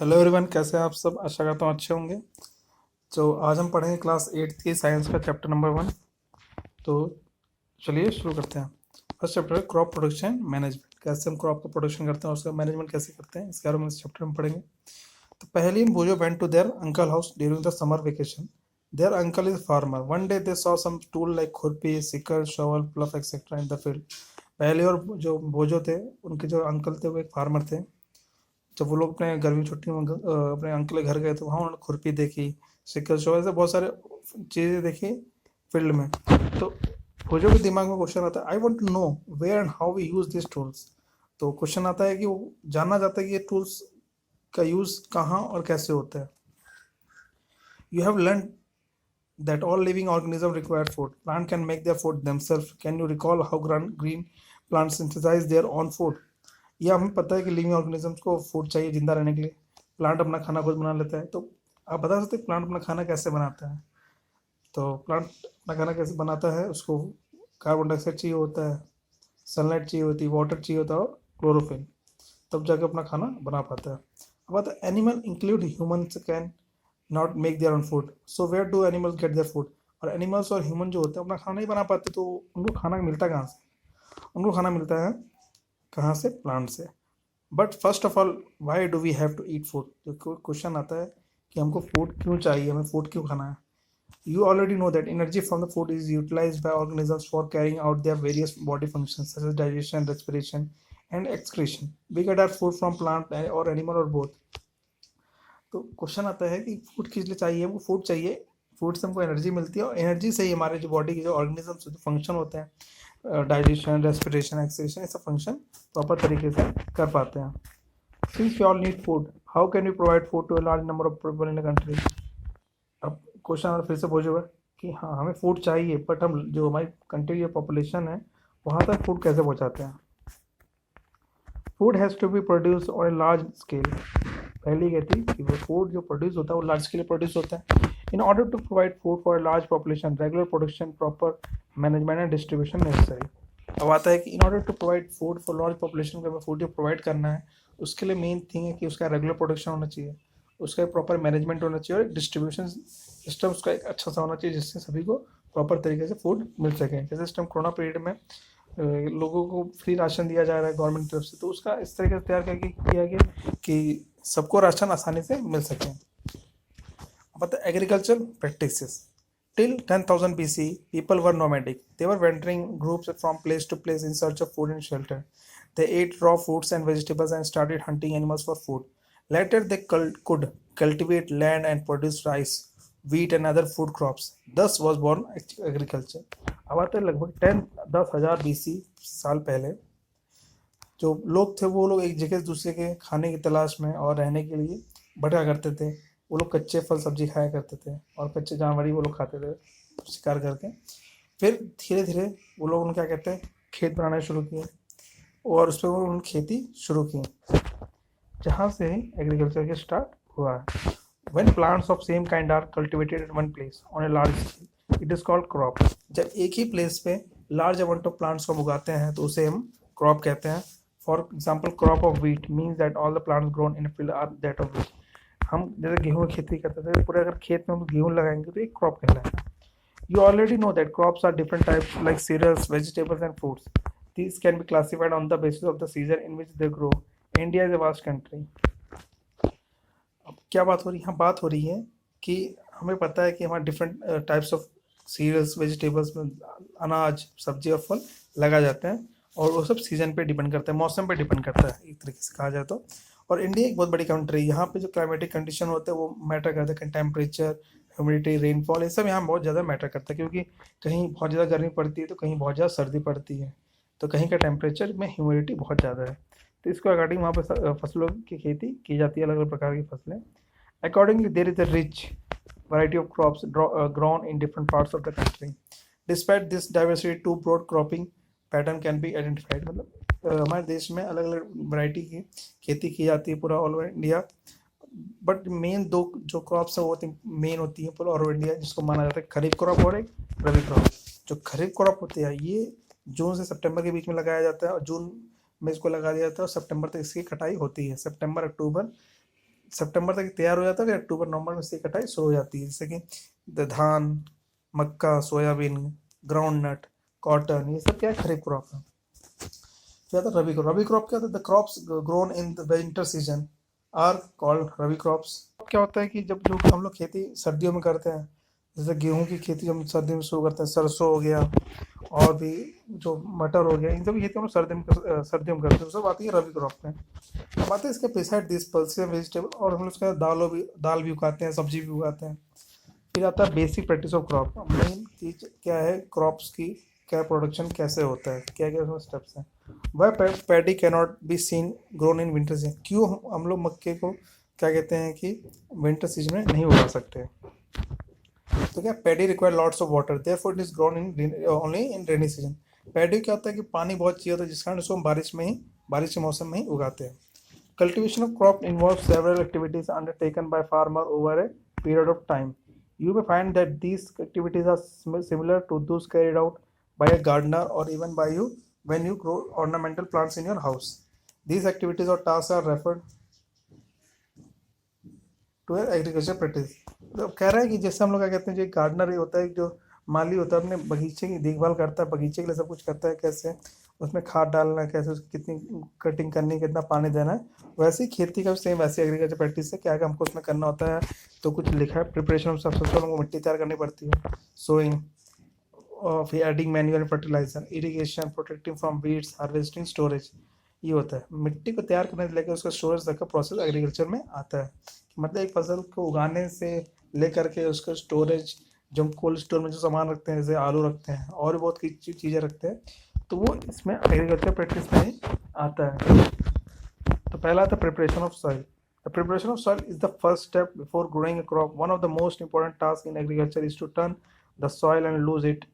Hello everyone, कैसे हैं आप सब। आशा करता हूँ अच्छे होंगे। तो आज हम पढ़ेंगे क्लास 8 की साइंस का चैप्टर नंबर 1। तो चलिए शुरू करते हैं। फर्स्ट चैप्टर है क्रॉप प्रोडक्शन मैनेजमेंट। कैसे हम क्रॉप का प्रोडक्शन करते हैं और उसका मैनेजमेंट कैसे करते हैं, इसके बारे में इस चैप्टर में पढ़ेंगे। तो पहले Bhojo went to their uncle house during the summer vacation. Their uncle is farmer. One day they saw some tool like khurpi, sickle, shovel, plough etcetera in the field. पहले और जो भोजो थे, उनके जो अंकल थे वो एक फार्मर थे। जब वो लोग अपने गर्मी की छुट्टी में अपने अंकल के घर गए तो वहाँ उन्होंने खुरपी देखी, सिकल शो, ऐसे बहुत सारे चीज़ें देखी फील्ड में। तो खोजो के दिमाग में क्वेश्चन आता है, I want to know where and how we use this tools. तो क्वेश्चन आता है कि वो जानना चाहता है कि ये टूल्स का यूज़ कहाँ और कैसे होता है। You have learn that all living organisms require food. Plant can make their food themselves. Can you recall how green plants synthesize their own food? यह हमें पता है कि लिविंग ऑर्गेनिजम्स को फूड चाहिए जिंदा रहने के लिए। प्लांट अपना खाना खुद बना लेता है। तो आप बता सकते हैं प्लांट अपना खाना कैसे बनाता है। तो प्लांट अपना खाना कैसे बनाता है, उसको कार्बन डाइऑक्साइड चाहिए होता है, सनलाइट चाहिए होती है, वाटर चाहिए होता है और क्लोरोफिल, तब जाके अपना खाना बना पाता है। अब आता है animal include humans can not make their own food, so where do animals get their food. और एनिमल्स और ह्यूमन जो होते हैं अपना खाना नहीं बना पाते, तो उनको खाना मिलता कहाँ से। उनको खाना मिलता है कहाँ से, प्लांट से। But first of all why do we have to eat food. तो क्वेश्चन आता है कि हमको फूड क्यों चाहिए, हमें फूड क्यों खाना है। You already know that energy from the food is utilized by organisms for carrying out their various body functions such as digestion, respiration, and excretion. We get our food from plant or animal or both. तो question आता है कि food किस लिए चाहिए। हमको food चाहिए, food से हमको एनर्जी मिलती है और एनर्जी से ही हमारे जो बॉडी के जो ऑर्गेनिजम्स फंक्शन होते हैं, डाइजेशन, रेस्पिरेशन, एक्सक्रीशन, ये सब फंक्शन प्रॉपर तरीके से कर पाते हैं। Since we all need food, how can we provide food to a large number of people in a country. अब क्वेश्चन फिर से पूछूंगा कि हाँ हमें फूड चाहिए, बट हम जो हमारी कंट्री की पॉपुलेशन है वहाँ तक फूड कैसे पहुँचाते हैं। Food has to be produce on a large scale. पहली कहती कि वो फूड जो प्रोड्यूस होता है वो लार्ज स्केल प्रोड्यूस होता है। In order to provide food for a large population, regular production, proper management and distribution necessary. अब आता है कि in order to provide food for large population को हमें फूड जो प्रोवाइड करना है उसके लिए मेन थिंग है कि उसका रेगुलर प्रोडक्शन होना चाहिए, उसका एक प्रॉपर मैनेजमेंट होना चाहिए और डिस्ट्रीब्यूशन सिस्टम उसका एक अच्छा सा होना चाहिए जिससे सभी को प्रॉपर तरीके से फूड मिल सके। जैसे इस टाइम कोरोना पीरियड में लोगों को फ्री राशन दिया जा रहा है गवर्नमेंट की तरफ से, तो उसका इस तरीके से तैयार करके किया गया कि सबको राशन आसानी से मिल सके। But the agricultural practices. Till 10,000 BC, people were nomadic. They were wandering groups from place to place in search of food and shelter. They ate raw fruits and vegetables and started hunting animals for food. Later, they could cultivate land and produce rice, wheat, and other food crops. Thus was born agriculture. अब आते हैं लगभग 10,000 BC साल पहले जो लोग थे वो लोग एक जगह से दूसरे के खाने की तलाश में और रहने के लिए भटका करते थे। वो लोग कच्चे फल सब्जी खाया करते थे और कच्चे जानवर ही वो लोग खाते थे शिकार करके। फिर धीरे धीरे वो लोग उन क्या कहते हैं खेत बनाना शुरू किए और उस पर वो उन्होंने खेती शुरू की, जहाँ से एग्रीकल्चर के स्टार्ट हुआ है। When plants of same kind are cultivated at one place on a large scale, it is called crop. जब एक ही प्लेस पे लार्ज अमाउंट ऑफ प्लांट्स को हम उगाते हैं तो उसे हम क्रॉप कहते हैं। For example crop of wheat means that all the plants grown in field are that of wheat. हम जैसे गेहूँ की खेती करते थे, पूरे अगर खेत में हम गेहूँ लगाएंगे तो एक क्रॉप कहलाएगा। You already know that crops are different types like cereals, vegetables and fruits. These can be classified on the basis of the season in which they grow. India is a vast country. अब क्या बात हो रही है, यहाँ बात हो रही है कि हमें पता है कि हमारे different types of cereals, vegetables में अनाज, सब्जी और फल लगाए जाते हैं और वो सब सीजन पे डिपेंड करता है, मौसम पे डिपेंड करता है एक तरीके से कहा जाए तो। और इंडिया एक बहुत बड़ी कंट्री है, यहाँ पे जो क्लाइमेटिक कंडीशन होते हैं वो मैटर करते हैं। टेम्परेचर, ह्यूमिडिटी, रेनफॉल, ये सब यहाँ बहुत ज़्यादा मैटर करता है क्योंकि कहीं बहुत ज़्यादा गर्मी पड़ती है तो कहीं बहुत ज़्यादा सर्दी पड़ती है, तो कहीं का टेम्परेचर में ह्यूमिडिटी बहुत ज़्यादा है, तो इसके अकॉर्डिंग वहाँ पर फसलों की खेती की जाती है, अलग अलग प्रकार की फसलें। Accordingly there is a rich variety of crops grown in different parts of the country. Despite this diversity, two broad cropping pattern can be identified. मतलब हमारे देश में अलग अलग वैरायटी की खेती की जाती है पूरा all over India, but main दो जो क्रॉप्स है वो मेन होती है पूरा ऑल ओवर इंडिया, जिसको माना जाता है खरीफ क्रॉप और एक रबी क्रॉप। जो खरीफ क्रॉप होती है ये जून से सितंबर के बीच में लगाया जाता है और जून में इसको लगा दिया जाता है और सितंबर तक इसकी कटाई होती है। सितंबर अक्टूबर सितंबर तक तैयार हो जाता है, फिर अक्टूबर नवंबर में इसकी कटाई शुरू हो जाती है। जैसे कि धान, मक्का, सोयाबीन, ग्राउंड नट, कॉटन, ये सब क्या है, खरीफ क्रॉप है। क्या था रबी क्रॉप? रबी क्रॉप क्या होता है? The crops grown in the winter season are called rabi crops. क्या होता है कि जब जो हम लोग खेती सर्दियों में करते हैं, जैसे गेहूं की खेती हम सर्दी में शुरू करते हैं, सरसों हो गया और भी जो मटर हो गया, इन सब खेती हम लोग सर्दियों में करते हैं, सब आती है रबी क्रॉप में। अब आते हैं इसके बिसाइड दिस पल्सेस वेजिटेबल, और हम लोग उसके दाल भी उगाते हैं, सब्जी भी उगाते हैं। फिर आता है basic practice of crop. Main चीज क्या है क्रॉप्स की, क्या प्रोडक्शन कैसे होता है, क्या क्या उसमें स्टेप्स हैं। वह paddy can not be seen grown in winter season, क्यों हम लोग मक्के को क्या कहते हैं कि विंटर सीजन में नहीं उगा सकते। तो क्या, paddy require lots of water, therefore it is grown in only in rainy season. Paddy क्या होता है कि पानी बहुत चाहिए होता है, जिस कारण उसको हम बारिश के मौसम में ही उगाते हैं। Cultivation of crop involves several activities undertaken by farmer over a period of time. You may find that these activities are similar to those carried out by a gardener or even by you when you grow ornamental plants in your house. These activities or tasks are referred to as agriculture practice. तो अब कह रहा है कि जैसे हम लोग क्या कहते हैं, जो गार्डनर होता है, जो माली होता है, अपने बगीचे की देखभाल करता है, बगीचे के लिए सब कुछ करता है, कैसे उसमें खाद डालना है, कैसे उसकी कितनी कटिंग करनी है, कितना पानी देना है, वैसे ही खेती का सेम वैसे एग्रीकल्चर प्रैक्टिस है। क्या है हमको उसमें करना होता है, तो कुछ लिखा है प्रिपरेशन ऑफ सबसे पहले हमको मिट्टी तैयार करनी पड़ती है, सोइंग, और फिर adding manual fertiliser, irrigation, protecting from weeds, harvesting, storage. ये होता है मिट्टी को तैयार करने से लेकर उसका स्टोरेज तक का प्रोसेस एग्रीकल्चर में आता है। मतलब एक फसल को उगाने से लेकर के उसका स्टोरेज, जो हम कोल्ड स्टोर में जो सामान रखते हैं, जैसे आलू रखते हैं और भी बहुत चीज़ें रखते हैं, तो वो इसमें एग्रीकल्चर प्रैक्टिस में ही आता है। तो पहला आता है preparation of soil. The preparation of soil is the first step before growing a crop. One of the most important task in agriculture is to turn the soil and loose it.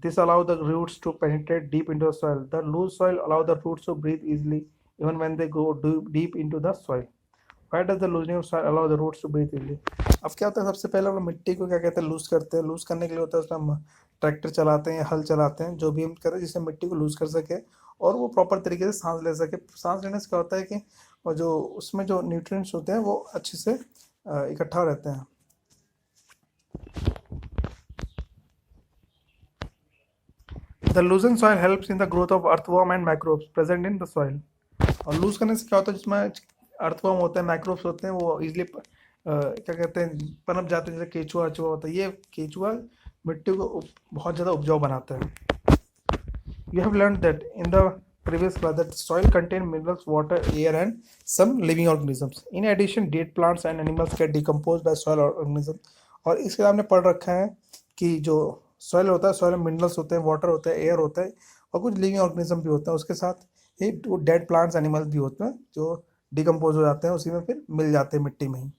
This allows the roots to penetrate deep into the soil. The loose soil allows the roots to breathe easily even when they go deep into the soil. Why does the loosening of soil allow the roots to breathe easily? अब क्या होता है, सबसे पहले हम लोग मिट्टी को क्या कहते हैं, लूज करते हैं। लूज करने के लिए होता है उसमें हम ट्रैक्टर चलाते हैं या हल चलाते हैं, जो भी हम करें जिससे मिट्टी को लूज कर सके और वो प्रॉपर तरीके से सांस ले सके। सांस लेने से क्या होता है कि और जो उसमें जो न्यूट्रिएंट्स होते हैं वो अच्छे से इकट्ठा रहते हैं। The loosened soil helps in the growth of earthworm and microbes present in the soil. और लूज करने से क्या होता है, जिसमें अर्थवर्म होते हैं, माइक्रोब्स होते हैं, वो इजीली क्या कहते हैं पनप जाते हैं। जैसे केचुआ अचुआ होता है, ये केचुआ मिट्टी को बहुत ज़्यादा उपजाऊ बनाता है। You have learned that in the previous class that soil contain minerals, water, air and some living organisms. In addition, dead plants and animals get decomposed by soil organisms. और इसके आपने पढ़ रखा है कि जो सॉइल होता है, सॉइल में मिनरल्स होते हैं, वाटर होता है, एयर होता है और कुछ लिविंग ऑर्गेनिज्म भी होता है। उसके साथ ही वो डेड प्लांट्स एनिमल्स भी होते हैं जो डिकम्पोज हो जाते हैं, उसी में फिर मिल जाते हैं मिट्टी में ही।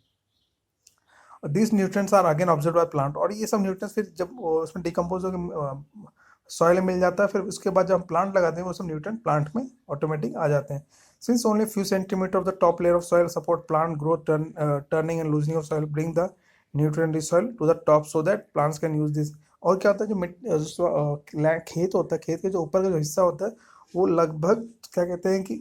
This nutrients are again observe by plant, और ये सब न्यूट्रिएंट्स फिर जब उसमें डिकम्पोज होकर सॉइल में मिल जाता है, फिर उसके बाद जब हम प्लांट लगाते हैं वो सब न्यूट्रिएंट प्लांट में ऑटोमेटिक आ जाते हैं। Since only few centimetre of the top layer of soil support plant growth, turning and loosening of soil bring the nutrient rich soil to the top so that plants can use this. और क्या होता है, जो खेत होता है, खेत के जो ऊपर का जो हिस्सा होता है वो लगभग क्या कहते हैं कि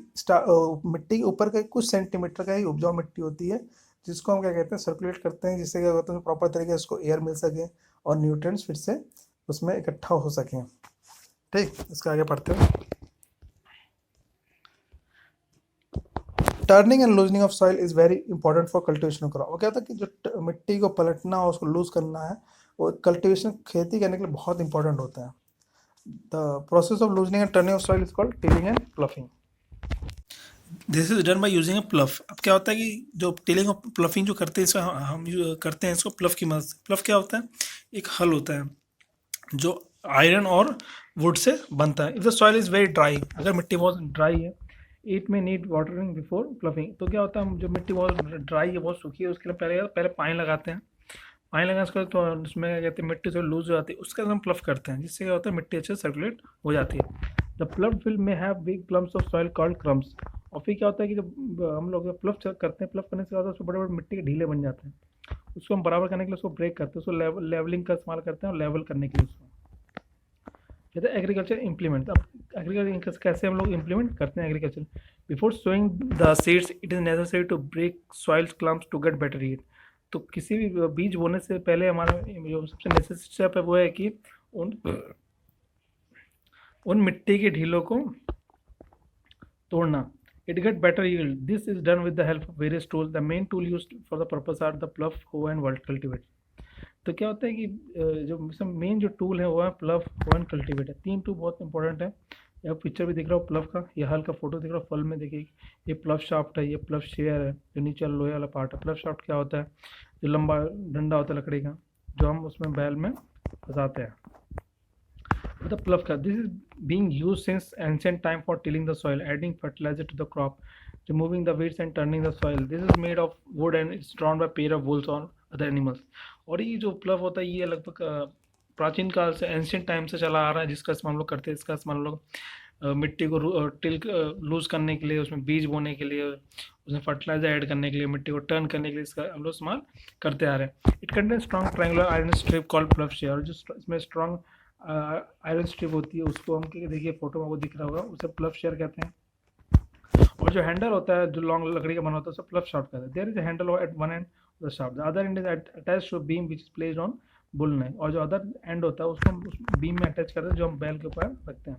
मिट्टी के ऊपर का कुछ सेंटीमीटर का ही उपजाऊ मिट्टी होती है, जिसको हम क्या कहते हैं सर्कुलेट करते हैं, जिससे क्या होता है प्रॉपर तरीके से उसको एयर मिल सके और न्यूट्रिएंट्स फिर से उसमें इकट्ठा हो सकें। ठीक, इसका आगे पढ़ते हैं। Turning and loosening of soil is very important for cultivation of crop. वो क्या होता है कि जो मिट्टी को पलटना और उसको लूज करना है, वो कल्टिवेशन खेती करने के लिए बहुत इंपॉर्टेंट होता है। The process of loosening and turning of soil is called tilling and ploughing. This is done by using ए प्लफ। अब क्या होता है कि जो टिलिंग और प्लफिंग जो करते हैं, इसको हम करते हैं इसको प्लफ की मदद से। प्लफ क्या होता है, एक हल होता है जो आयरन और वुड से बनता है। If the soil is very dry, अगर मिट्टी बहुत ड्राई है, इट में नीड वाटरिंग बिफोर प्लफिंग। तो क्या होता है, हम जो मिट्टी बहुत ड्राई है, बहुत सूखी है, उसके लिए पहले पानी लगाते हैं। पानी लगाने के बाद तो उसमें क्या कहते हैं मिट्टी थोड़ी लूज हो जाती है, उसके बाद हम प्लफ करते हैं, जिससे क्या होता है मिट्टी अच्छे से सर्कुलेट हो जाती है। द प्लफ फिल्म में have big clumps of soil called crumbs. और फिर क्या होता है कि जब हम लोग प्लफ करते हैं, प्लफ करने से क्या होता है उसको बड़े बड़े मिट्टी के ढीले बन जाते हैं। उसको हम बराबर करने के लिए उसको ब्रेक करते हैं, उसको लेवलिंग का इस्तेमाल करते हैं और लेवल करने के लिए उसको। कहते हैं एग्रीकल्चर इम्प्लीमेंट। अब एग्रीकल्चर कैसे हम लोग इम्प्लीमेंट करते हैं agriculture? Before sowing the seeds it is necessary to break soil clumps to get better yield. तो किसी भी बीज बोने से पहले हमारा जो सबसे नेसेसरी स्टेप है वो है कि उन मिट्टी के ढीलों को तोड़ना। It get better yield. This is done with the help of various tools. The main tool used for the purpose are the plough, hoe and cultivator. तो क्या होता है कि जो मेन जो टूल है वो है प्लव, hoe and cultivator। तीन टूल बहुत इंपॉर्टेंट है। यहाँ पिक्चर भी दिख रहा हो प्लव का, ये हल का फोटो दिख रहा हो, फल में देखिए ये प्लव शाफ्ट है, ये प्लव शेयर है, जो नीचे लोहे वाला पार्ट है। प्लव शाफ्ट क्या होता है? जो लंबा डंडा होता है लकड़ी का, जो हम उसमें बैल में फंसाते हैं। The plough car. This is being used since ancient time for tilling the soil, adding fertilizer to the crop, removing the weeds and turning the soil. This is made of wood and it's drawn by pair of bulls or other animals. और ये जो plough होता है ये लगभग प्राचीन काल से एंशियंट टाइम से चला आ रहा है, जिसका इस्तेमाल हम लोग करते हैं। इसका इस्तेमाल हम लोग मिट्टी को टिल लूज करने के लिए, उसमें बीज बोने के लिए, उसमें फर्टिलाइजर ऐड करने के लिए, मिट्टी को टर्न करने के लिए इसका हम लोग इस्तेमाल करते आ रहे हैं। It contain strong triangular iron strip called plough share. और जो इसमें स्ट्रॉन्ग आयरन स्ट्रिप होती है उसको हम देखिए फोटो में वो दिख रहा होगा, उसे प्लव शेयर कहते हैं। और जो हैंडल होता है जो लॉन्ग लकड़ी का बना होता है उसे प्लव शाफ्ट कहते हैं। There is a handle at one end the shaft, the other end is attached to beam which is placed on bull neck. और जो अदर एंड होता है उसको हम उस बीम में अटैच करते हैं जो हम बैल के ऊपर रखते हैं।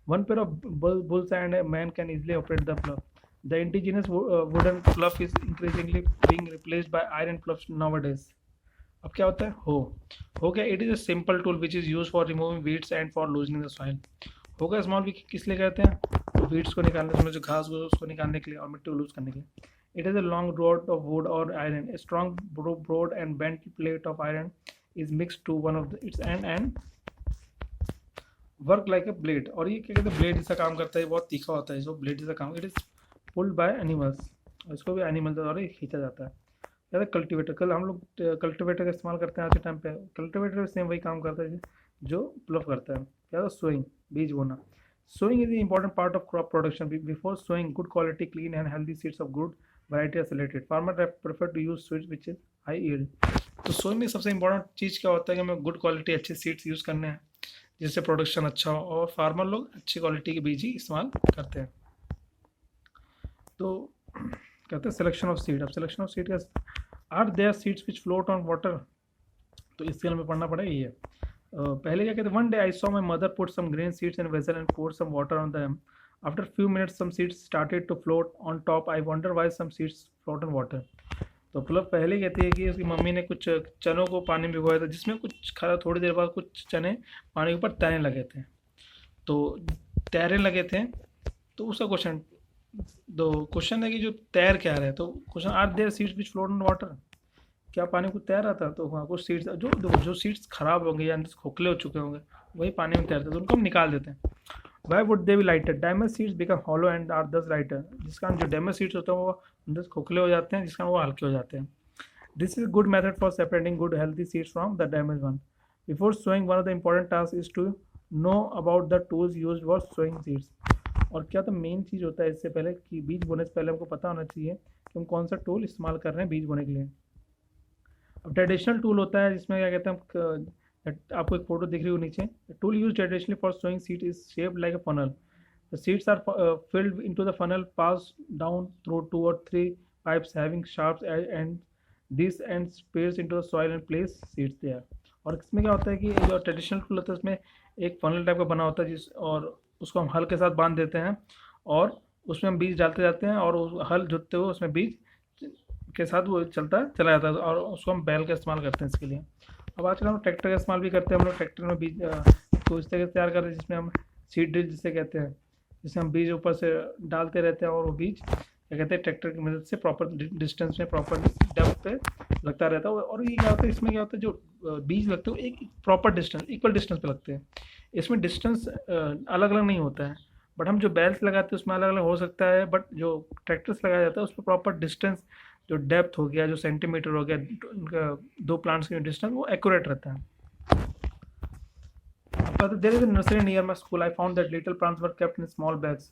One pair of bulls and a man can easily operate the plough. The indigenous wooden plough is increasingly being replaced by iron प्लव्स nowadays. अब क्या होता है? हो गया। It is a simple tool which is use for removing weeds and for loosening the soil. होगा small भी किस लिए कहते हैं? वीड्स को निकालने, उसमें जो घास हो उसको निकालने के लिए और मिट्टी को लूज करने के लिए। It is a long rod of wood or iron, a strong broad and bent plate of iron is mix to one of its end work like a blade. और ये क्या कहते हैं? ब्लेड जैसा काम करता है, बहुत तीखा होता है जो ब्लेड जैसा काम। It is pulled by animals, इसको भी एनिमल द्वारा खींचा जाता है। या कल्टिवेटर, कल हम लोग कल्टिवेटर का इस्तेमाल करते हैं आज के टाइम पे। कल्टिवेटर भी सेम वही काम करता है जो प्लव करता है। क्या है? सोइंग, बीज बोना। Sowing is the important part of crop production. Before sowing good quality clean and healthy seeds of good variety are selected. Farmer prefer to use seeds which is high yield. तो sowing में सबसे important चीज़ क्या होता है कि हमें good quality अच्छे सीड्स यूज़ करने हैं जिससे प्रोडक्शन अच्छा हो, और फार्मर लोग अच्छी क्वालिटी के बीज ही इस्तेमाल करते हैं। तो कहते हैं सिलेक्शन ऑफ सीड। अब सिलेक्शन ऑफ सीड का are there seeds which float on water, तो इसके हमें पढ़ना पड़ेगा ये। पहले क्या कहते हैं? One day I saw my mother put some grain seeds in vessel and pour some water on them. After few minutes some seeds started to float on top. I wonder why some seeds float on water. तो मतलब पहले कहती है कि उसकी mummy ने कुछ चनों को पानी में भिगोया था, जिसमें कुछ खरा थोड़ी देर बाद कुछ चने पानी के ऊपर तैरने लगे थे। तो तैरने लगे थे तो उसका क्वेश्चन, तो क्वेश्चन है कि जो तैर क्या रहे, तो question are there seeds which float on water, क्या पानी को तैर रहा था? तो हाँ, कुछ सीड्स जो सीड्स खराब होंगे या खोखले हो चुके होंगे वही पानी में तैरते, तो उनको हम निकाल देते हैं। Why would they be lighter? Damage seeds become hollow and are thus lighter. जिसका जो डैमेज सीड्स होते हैं वो अंदर खोखले हो जाते हैं, जिसका वो हल्के हो जाते हैं। This is good method for separating good healthy seeds from the damage one. Before sowing one of the important task is to know about the tools use for sowing seeds. और क्या तो मेन चीज़ होता है इससे पहले कि बीज बोने से पहले हमको पता होना चाहिए कि हम कौन सा टूल इस्तेमाल कर रहे हैं बीज बोने के लिए। अब ट्रेडिशनल टूल होता है जिसमें क्या कहते हैं, आपको एक फोटो दिख रही हो नीचे। Tool use traditionally for sowing seed is shaped like a funnel. The seeds are filled into the funnel, passed down through 2 or 3 pipes having sharp end. These ends pierce into the soil and place seeds there. और इसमें क्या होता है कि जो traditional tool होता है उसमें एक फनल टाइप का बना होता है और उसको हम हल के साथ बांध देते हैं और उसमें हम बीज डालते जाते हैं और हल जोतते हुए उसमें बीज के साथ वो चला जाता है और उसको हम बैल का इस्तेमाल करते हैं इसके लिए। अब आजकल हम ट्रैक्टर का इस्तेमाल भी करते हैं। हम लोग ट्रैक्टर में बीज को इस तरह से तैयार कर रहे हैं जिसमें हम सीड ड्रिल जिसे कहते हैं, जिसमें हम बीज ऊपर से डालते रहते हैं और वो बीज क्या कहते हैं ट्रैक्टर की मदद से प्रॉपर डिस्टेंस में प्रॉपर डेप्थ पे लगता रहता है। और ये क्या होता है, इसमें क्या होता है जो बीज लगते हैं एक प्रॉपर डिस्टेंस, इक्वल डिस्टेंस पे लगते हैं। इसमें डिस्टेंस अलग अलग नहीं होता है, बट हम जो बैल से लगाते हैं उसमें अलग अलग हो सकता है, बट जो ट्रैक्टर से लगाया जाता है उसमें प्रॉपर डिस्टेंस, जो डेप्थ हो गया, जो सेंटीमीटर हो गया, उनका दो प्लांट्स के डिस्टेंस वो एक्यूरेट रहता है। But there is a nursery near my school. I found that little plants were kept in small bags.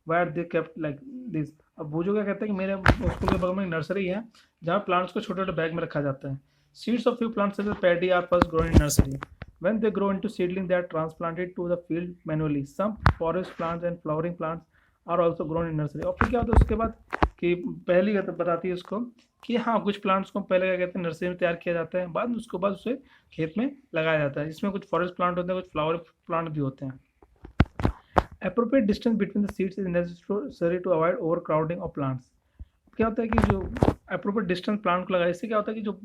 Where they kept like this. अब वो जो क्या कहते हैं कि मेरे स्कूल के बगल में एक नर्सरी है जहाँ प्लांट्स को छोटे छोटे बैग में रखा जाता है। Seeds of few plants such as paddy are first grown in nursery. When they grow into seedling, they are transplanted to the field manually. Some forest plants and flowering plants are also grown in nursery. और फिर क्या होता है उसके बाद कि पहली बताती है उसको कि हाँ कुछ प्लांट्स को पहले क्या कहते हैं नर्सरी में तैयार किया जाता है, बाद उसके बाद उसे खेत में लगाया जाता है. इसमें कुछ फॉरेस्ट प्लांट होते हैं, कुछ फ्लावर प्लांट भी होते हैं. Appropriate distance between the seeds is necessary to avoid overcrowding of plants. क्या होता है कि जो अप्रोप्रिएट डिस्टेंस प्लांट को लगाए, इससे क्या होता है कि जो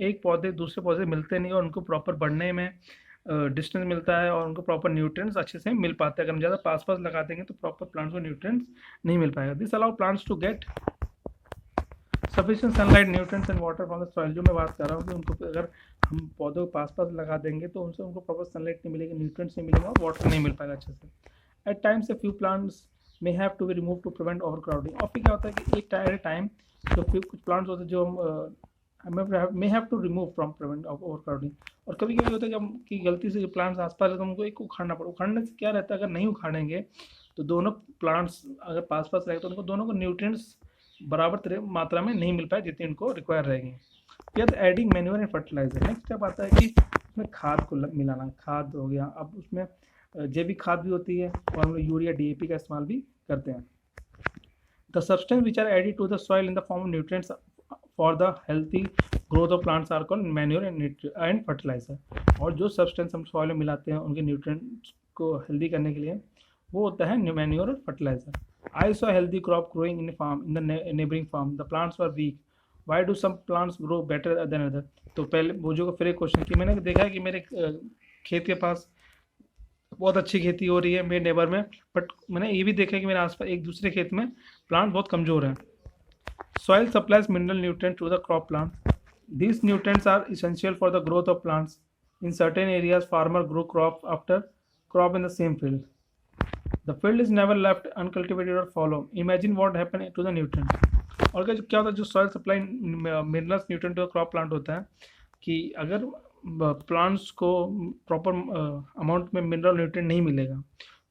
एक पौधे दूसरे पौधे मिलते नहीं और उनको प्रॉपर बढ़ने में डिस्टेंस मिलता है और उनको प्रॉपर न्यूट्रिएंट्स अच्छे से मिल पाते हैं. अगर हम ज़्यादा पास पास लगा देंगे तो प्रॉपर प्लांट्स को न्यूट्रिएंट्स नहीं मिल पाएगा. This allow plants to get sufficient sunlight, nutrients and water from the soil. जो मैं बात कर रहा हूँ कि उनको अगर हम पौधों को पास पास लगा देंगे तो उनसे उनको प्रॉपर सनलाइट नहीं मिलेगी, न्यूट्रिएंट्स नहीं मिलेगा और वाटर नहीं मिल पाएगा अच्छे से. At times a few plants may have to be removed to prevent overcrowding. और फिर क्या होता है कि एक टाइम जो फिर कुछ प्लांट्स होते हैं जो हम may have to remove from prevent of overcrowding. और कभी कभी होता है जब कि गलती से जो प्लांट्स आसपास है तो उनको एक उखाड़ना पड़े. उखाड़ने से क्या रहता है, अगर नहीं उखाड़ेंगे तो दोनों प्लांट्स अगर पास पास रहेंगे तो उनको दोनों को न्यूट्रिएंट्स बराबर मात्रा में नहीं मिल पाए जितनी उनको रिक्वायर रहेंगी. फिर adding manure and fertiliser. Next step आता है कि उसमें खाद को मिलाना. खाद हो गया, अब उसमें जैविक खाद भी होती है और हम लोग यूरिया DAP का इस्तेमाल भी करते हैं. The substance which are added to the soil in the form of nutrients for the healthy growth of plants are called manure and fertiliser. और जो सब्सटेंस हम सॉइल में मिलाते हैं उनके न्यूट्रिएंट्स को हेल्दी करने के लिए वो होता है मैन्योर और fertiliser. I saw healthy crop growing in farm in the neighbouring farm. The plants were weak. Why do some plants grow better than other. तो पहले बुजुर्ग फिर एक क्वेश्चन कि मैंने देखा है कि मेरे खेत के पास बहुत अच्छी खेती हो रही है मेरे नेबर में, बट मैंने ये भी देखा है कि मेरे आसपास एक दूसरे खेत में प्लांट बहुत कमज़ोर हैं. Soil supplies mineral nutrient to the crop plant. These nutrients are essential for the growth of plants. In certain areas farmer grow crop after crop in the same field. The field is never left uncultivated or fallow. Imagine what happen to the nutrient. और क्या होता है जो soil supply minerals nutrient to the crop plant होता है कि अगर plants को प्रॉपर अमाउंट में मिनरल न्यूट्रिएंट नहीं मिलेगा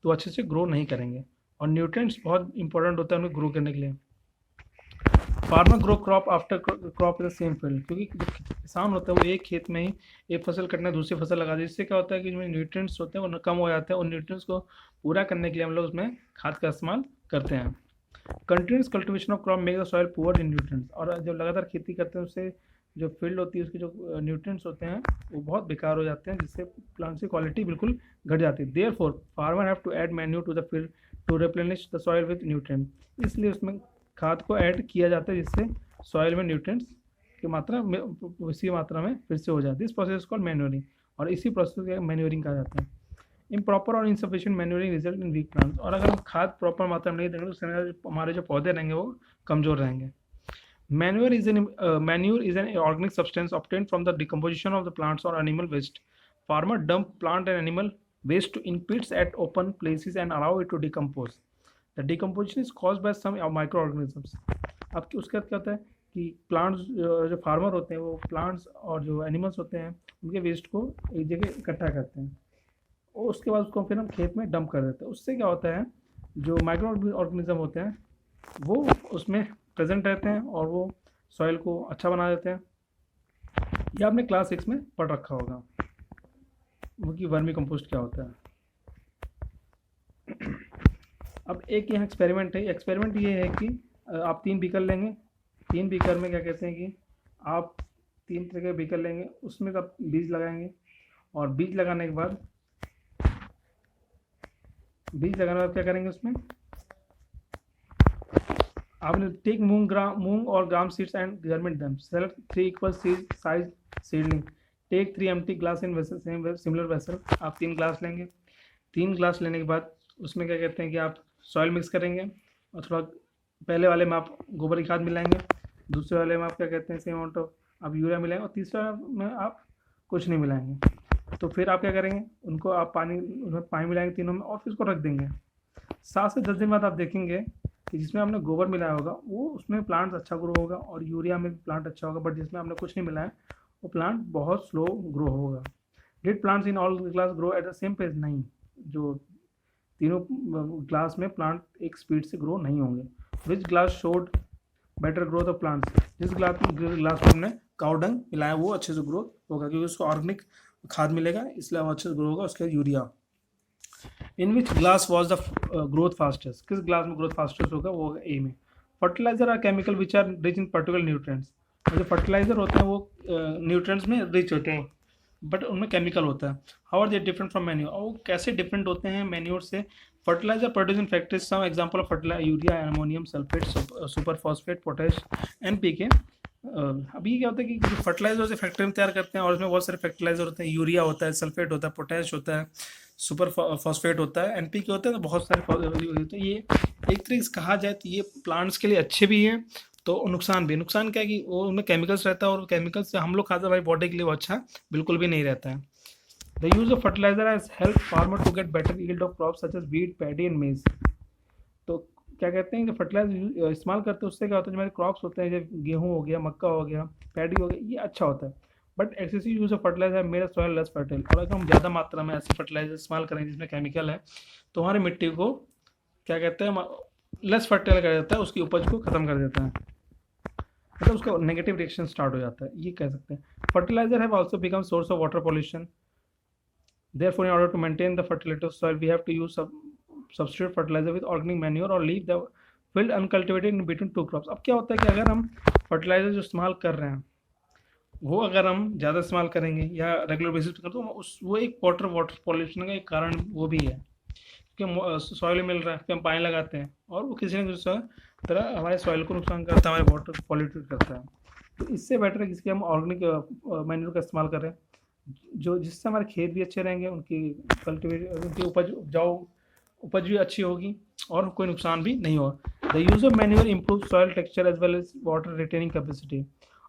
तो अच्छे से ग्रो नहीं करेंगे. और न्यूट्रिएंट्स बहुत इंपॉर्टेंट होता है उन्हें ग्रो करने के लिए. Farmer grow crop after crop in the same field. क्योंकि जो किसान होता है वो एक खेत में ही एक फसल कटना दूसरी फसल लगा दे. इससे क्या होता है कि जो न्यूट्रिएंट्स होते हैं वो कम हो जाते हैं और न्यूट्रिएंट्स को पूरा करने के लिए हम लोग उसमें खाद का इस्तेमाल करते हैं. Continuous cultivation of crop make the soil poor in nutrients. और जब लगातार खेती करते हैं उससे जो फील्ड होती है उसके जो न्यूट्रिएंट्स होते हैं वो बहुत बेकार हो जाते हैं, जिससे प्लांट्स की क्वालिटी बिल्कुल घट जाती है. Therefore farmer have to add manure to the field to replenish the soil with nutrient. इसलिए उसमें खाद को ऐड किया जाता है जिससे सॉइल में न्यूट्रिएंट्स की मात्रा उसी मात्रा में फिर से हो जाती है. This process called manuring. और इसी प्रोसेस को मैन्योरिंग कहा जाता है. इम्प्रॉपर और insufficient manuring result in weak plants. और अगर हम खाद प्रॉपर मात्रा में नहीं देंगे तो हमारे जो पौधे रहेंगे वो कमज़ोर रहेंगे. Manure is an organic substance obtained from the decomposition of the plants or animal waste. Farmer dump plant and animal waste in pits at open places and allow it to decompose. The decomposition is caused by some microorganisms. अब उसके बाद क्या होता है कि plants जो farmer होते हैं वो प्लांट्स और जो एनिमल्स होते हैं उनके वेस्ट को एक जगह इकट्ठा करते हैं और उसके बाद उसको फिर हम खेत में डंप कर देते हैं. उससे क्या होता है जो माइक्रो ऑर्गेनिज्म होते हैं वो उसमें प्रेजेंट रहते हैं और वो सॉइल को अच्छा बना देते हैं. ये आपने क्लास 6 में पढ़ रखा होगा वो कि वर्मी कंपोस्ट क्या होता है. अब एक यहाँ एक्सपेरिमेंट है. एक्सपेरिमेंट ये है कि आप 3 बीकर लेंगे. 3 बीकर में क्या कहते हैं कि आप 3 तरह के बीकर लेंगे, उसमें आप बीज लगाएंगे और बीज लगाने के बाद क्या करेंगे उसमें आपने टेक मूंग और gram seeds and germinate them. Select 3 equal size seedling. Take 3 empty glass in vessel, similar vessel. आप 3 ग्लास लेंगे. 3 ग्लास लेने के बाद उसमें क्या कहते हैं कि आप सॉइल मिक्स करेंगे और थोड़ा पहले वाले में आप गोबर की खाद मिलाएंगे, दूसरे वाले में आप क्या कहते हैं सेम अमाउंट ऑफ आप यूरिया मिलाएंगे और तीसरा में आप कुछ नहीं मिलाएंगे. तो फिर आप क्या करेंगे उनको आप पानी मिलाएंगे तीनों में और फिर उसको रख देंगे. 7 से 10 दिन बाद आप देखेंगे कि जिसमें आपने गोबर मिलाया होगा वो उसमें प्लांट अच्छा ग्रो होगा और यूरिया में भी प्लांट अच्छा होगा, बट जिसमें आपने कुछ नहीं मिलाया वो प्लांट बहुत स्लो ग्रो होगा. Did plants in all glass grow at the same pace? नहीं, जो तीनों ग्लास में प्लांट एक स्पीड से ग्रो नहीं होंगे. Which glass showed better growth of plants? जिस ग्लास में हमने काउ डंग मिलाया वो अच्छे से ग्रोथ होगा क्योंकि उसको ऑर्गेनिक खाद मिलेगा, इसलिए वो अच्छे से ग्रो होगा। उसके बाद urea. In which glass was the growth fastest, किस ग्लास में ग्रोथ फास्टेस्ट होगा वो होगा ए में। Fertiliser are chemical which are rich in particular nutrients, जो फर्टिलाइजर होते हैं वो न्यूट्रिएंट्स में रिच होते हैं बट उनमें केमिकल होता है। How are they different from manure, और वो कैसे डिफरेंट होते हैं मैन्योर से। Fertiliser produce in factories, some example of fertiliser urea, ammonium sulphate, super phosphate, potash, NPK. अभी क्या होता है कि जो फर्टिलाइजर होते हैं फैक्ट्री में तैयार करते हैं और उसमें बहुत सारे फर्टिलाइजर होते हैं, यूरिया होता है, सल्फेट होता है, पोटेश होता है, सुपर फॉस्फेट होता है, एनपीके होता है, तो बहुत सारे होते हैं। ये एक तरीके से कहा जाए तो ये प्लांट्स के लिए अच्छे भी हैं तो नुकसान भी। नुकसान क्या है कि वो उनमें केमिकल्स रहता है और केमिकल्स से हम लोग खाते हैं हमारी बॉडी के लिए वो अच्छा बिल्कुल भी नहीं रहता है। The use of fertiliser has help farmer to get better yield of crop such as wheat, paddy and maize. तो क्या कहते हैं कि फर्टिलाइजर इस्तेमाल करते हैं उससे क्या होता है जो हमारे क्रॉप्स होते हैं, जैसे गेहूँ हो गया, मक्का हो गया, पैडी हो गया, ये अच्छा होता है। But excessive use of fertiliser मेरा सॉइल लेस फर्टाइल, और अगर हम ज़्यादा मात्रा में ऐसे फर्टिलाइजर इस्तेमाल करेंगे जिसमें केमिकल है तो हमारी मिट्टी को क्या कहते हैं लेस फर्टाइल कर देता है, उसकी उपज को ख़त्म कर देता है, मतलब उसका नेगेटिव रिएक्शन स्टार्ट हो जाता है, ये कह सकते हैं। Fertiliser have also become source of water pollution, therefore in order to maintain the fertility of soil we have to use substitute fertilizer with organic manure or leave the field uncultivated in between two crops। अब क्या होता है कि अगर हम fertiliser जो इस्तेमाल कर रहे हैं वो अगर हम ज़्यादा इस्तेमाल करेंगे या रेगुलर बेसिस पे करते तो वो एक वाटर पॉल्यूशन का एक कारण वो भी है, क्योंकि सॉइल मिल रहा है फिर हम पानी लगाते हैं और वो किसी न किसी तरह हमारे सॉइल को नुकसान करता है, हमारे वाटर पॉल्यूटेड करता है। तो इससे बेटर है किसी हम ऑर्गेनिक मैन्योर का इस्तेमाल करें जो जिससे हमारे खेत भी अच्छे रहेंगे, उनकी उपज भी अच्छी होगी और कोई नुकसान भी नहीं होगा। The use of manure improve soil texture as well as water retaining capacity.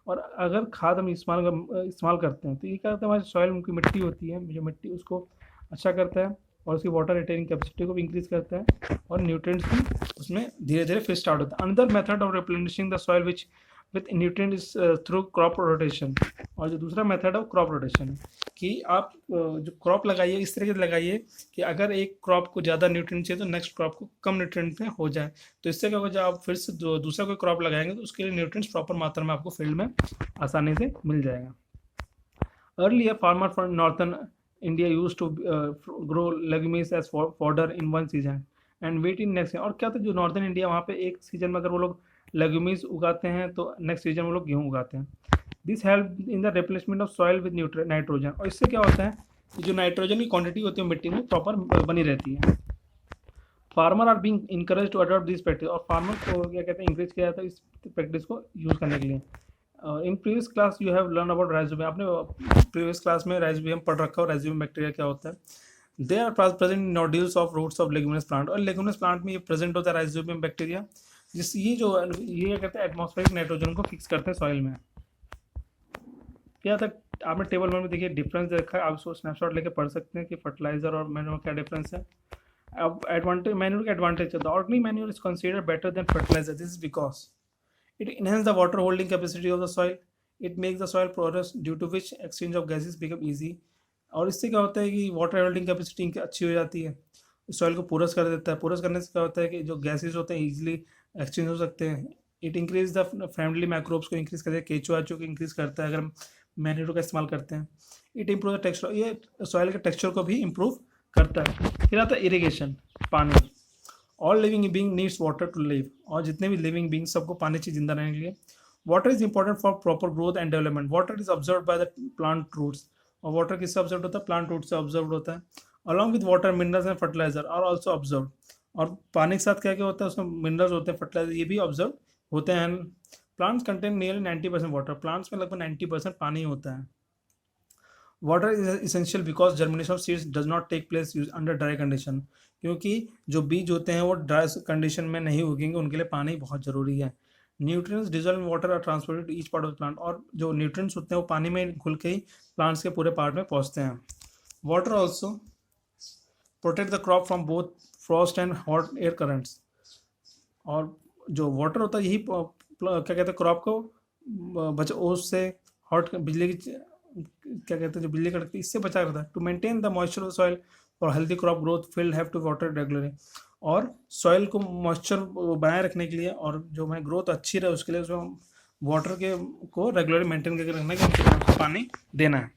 और अगर खाद हम इस्तेमाल करते हैं तो ये क्या होता है हमारी सॉइल, उनकी मिट्टी होती है जो मिट्टी उसको अच्छा करता है और उसकी वाटर रिटेनिंग कैपेसिटी को भी इंक्रीज करता है और न्यूट्रिएंट्स भी उसमें धीरे धीरे फिर स्टार्ट होता है। Another method of replenishing the soil which with nutrient is through crop rotation. और जो दूसरा मेथड है वो क्रॉप रोटेशन है कि आप जो क्रॉप लगाइए इस तरीके से लगाइए कि अगर एक क्रॉप को ज़्यादा न्यूट्रिएंट चाहिए तो नेक्स्ट क्रॉप को कम न्यूट्रिएंट में हो जाए। तो इससे क्या होगा जब आप फिर से दूसरा कोई क्रॉप लगाएंगे तो उसके लिए न्यूट्रिएंट्स प्रॉपर मात्रा में आपको फील्ड में आसानी से मिल जाएगा। Earlier farmer from northern India use to grow legumes as fodder in one season and wheat in next. और क्या था जो नॉर्थन इंडिया वहाँ पे एक सीजन में अगर वो लोग लेग्यूम्स उगाते हैं तो नेक्स्ट सीजन वो लोग गेहूँ उगाते हैं। This help in the replacement of soil with nitrogen. और इससे क्या होता है कि जो नाइट्रोजन की क्वांटिटी होती है मिट्टी में प्रॉपर बनी रहती है। Farmer are being encourage to adopt this practice, और फार्मर को क्या कहते हैं इंकरेज किया जाता है इस प्रैक्टिस को यूज़ करने के लिए। In previous class you have learn about rhizobium, आपने प्रीवियस क्लास में राइजोबियम पढ़ रखा हो, राइजोबियम बैक्टीरिया क्या होता है। They are present nodules of roots of leguminous plant, और लेग्यूमिनस प्लांट में ये प्रेजेंट होता है राइजोबियम बैक्टीरिया, जिस ये क्या कहते हैं एटमॉस्फेरिक नाइट्रोजन को फिक्स करते हैं सॉइल में। क्या था आपने टेबल में देखिए डिफरेंस देखा है, आप उसको स्नैपशॉट लेके पढ़ सकते हैं कि फर्टिलाइजर और मैन्योर क्या डिफरेंस है। अब एडवांटेज मैन्योर का एडवांटेज है, the organic manure is considered better than fertiliser, this is because it enhances the water holding capacity of the soil, it makes the soil porous due to which exchange of gases become easy। और इससे क्या होता है कि water holding capacity अच्छी हो जाती है, सॉइल को पोरस कर देता है। पोरस करने से क्या होता है कि जो गैसेज होते हैं इजीली एक्सचेंज हो सकते हैं। It increase the friendly microbes को इंक्रीज करता है, केचुआचो को इंक्रीज करता है अगर हम मैन्योर का इस्तेमाल करते हैं। इट इम्प्रूव द टेक्सचर, ये सॉइल के टेक्सचर को भी इम्प्रूव करता है। फिर आता है इरीगेशन, पानी। All living being needs water to live, और जितने भी लिविंग बींग सबको पानी चाहिए जिंदा रहने के लिए। Water is important for proper growth and development, water is observe by the plant roots, और वाटर किससे ऑब्जर्व होता है, प्लांट रूट से ऑब्जर्व होता है। Along with water minerals and fertiliser are also observe, और पानी के साथ क्या क्या होता है उसमें मिनरल्स होते हैं, फर्टिलाइजर ये भी ऑब्जर्व होते हैं। Plants contain nearly 90% water, plants में लगभग 90% पानी होता है। Water is essential because germination of seeds does not take place under dry condition, क्योंकि जो बीज होते हैं वो ड्राई कंडीशन में नहीं उगेंगे, उनके लिए पानी बहुत ज़रूरी है। Nutrients dissolve in water are transported to each part of the plant, और जो न्यूट्रिएंट्स होते हैं वो पानी में घुल के ही प्लांट्स के पूरे पार्ट में पहुंचते हैं। Water also protect the crop from both Frost and hot air currents, और जो वाटर होता है यही क्या कहते हैं क्रॉप को ओस से हॉट बिजली की क्या कहते हैं जो बिजली कड़कती है इससे बचा रहता है। To maintain the moisture of soil और healthy crop growth field have to water regularly, और सॉइल को मॉइस्चर बनाए रखने के लिए और जो हमारी ग्रोथ अच्छी रहे उसके लिए उसमें वाटर के को रेगुलरली मेंटेन करके रखना है कि पानी देना है।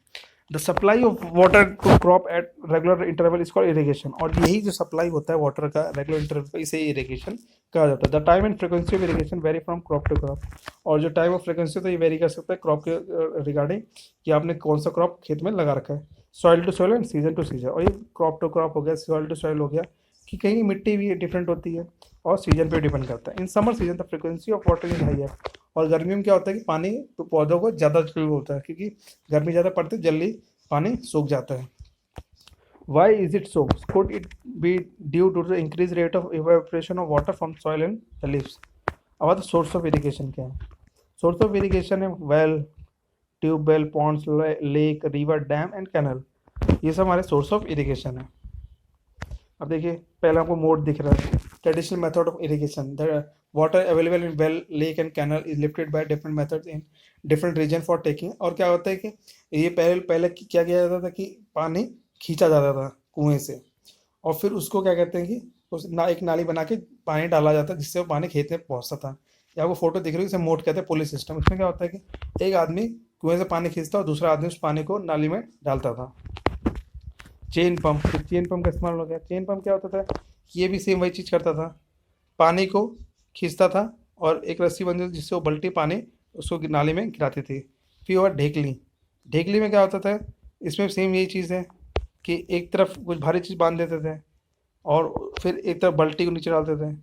The supply of water to crop at regular interval is called irrigation. और यही जो सप्लाई होता है वाटर का रेगुलर इंटरवल पर, इसे इरिगेशन कहा जाता है। The time and frequency of irrigation vary from crop to crop. और जो टाइम ऑफ फ्रिक्वेंसी होता है ये वेरी कर सकता है क्रॉप के रिगार्डिंग कि आपने कौन सा क्रॉप खेत में लगा रखा है। Soil to soil and season to season. और ये क्रॉप टू क्रॉप हो गया, सॉइल टू सॉइल हो गया कि कहीं मिट्टी भी डिफरेंट होती है और सीजन पे डिपेंड करता है। In summer season the frequency of water is high है। और गर्मी में क्या होता है कि पानी तो पौधों को ज़्यादा जरूरी होता है क्योंकि गर्मी ज़्यादा पड़ती है, जल्दी पानी सूख जाता है। Why is it so? Could it be due to the increased rate of evaporation of water from soil and the leaves? अब the source of irrigation क्या है? Source of irrigation है well, tube well, ponds, lake, river, dam and canal. ये सब हमारे source of irrigation है। अब देखिए पहले आपको मोड दिख रहा है, traditional method of irrigation. The water available in well, lake and canal is lifted by different methods in different region for taking. और क्या होता है कि ये पहले पहले क्या किया जाता था कि पानी खींचा जाता था कुएं से और फिर उसको क्या कहते हैं कि एक नाली बना के पानी डाला जाता जिससे वो पानी खेत में पहुंचता था। ये आपको फोटो दिख रही है, इसे मोड कहते हैं, पुली सिस्टम। इसमें क्या होता है कि एक आदमी कुएं से पानी खींचता और दूसरा आदमी उस पानी को नाली में डालता था। चेन पंप, चेन पंप का इस्तेमाल हो गया। चेन पंप क्या होता था, ये भी सेम वही चीज़ करता था, पानी को खींचता था और एक रस्सी बंधी जिससे वो बल्टी पानी उसको नाली में गिराती थी। फिर और ढेकली, ढेकली में क्या होता था, इसमें सेम यही चीज़ है कि एक तरफ कुछ भारी चीज़ बांध देते थे और फिर एक तरफ बाल्टी को नीचे डालते थे,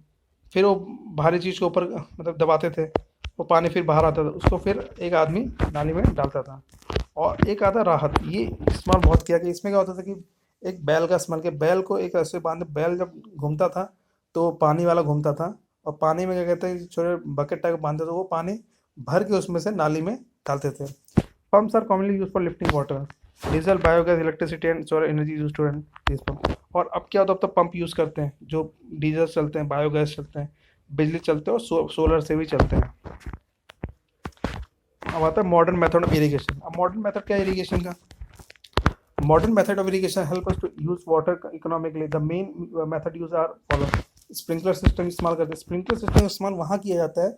फिर वो भारी चीज़ को ऊपर मतलब दबाते थे, वो पानी फिर बाहर आता था, उसको फिर एक आदमी नाली में डालता था। और एक आता राहत, ये इस्तेमाल बहुत किया कि इसमें क्या होता था कि एक बैल का इस्तेमाल किया, बैल को एक रस्से बांध, बैल जब घूमता था तो पानी वाला घूमता था और पानी में क्या कहते हैं छोटे बकेट टाइप बांधते थे, वो पानी भर के उसमें से नाली में डालते थे। Pumps are commonly use for lifting water, diesel, biogas, electricity and solar energy use to run this pump. और अब क्या होता है, अब तो पंप यूज़ करते हैं जो डीजल चलते हैं, बायोगैस चलते हैं, बिजली चलते हैं और सोलर से भी चलते हैं। अब आता है मॉडर्न मेथड ऑफ इरिगेशन। अब मॉडर्न मेथड क्या है इरिगेशन का? Modern method of irrigation help us to use water economically. The main method use are follow. Sprinkler system इस्तेमाल करते हैं। स्प्रिंकलर सिस्टम इस्तेमाल वहाँ किया जाता है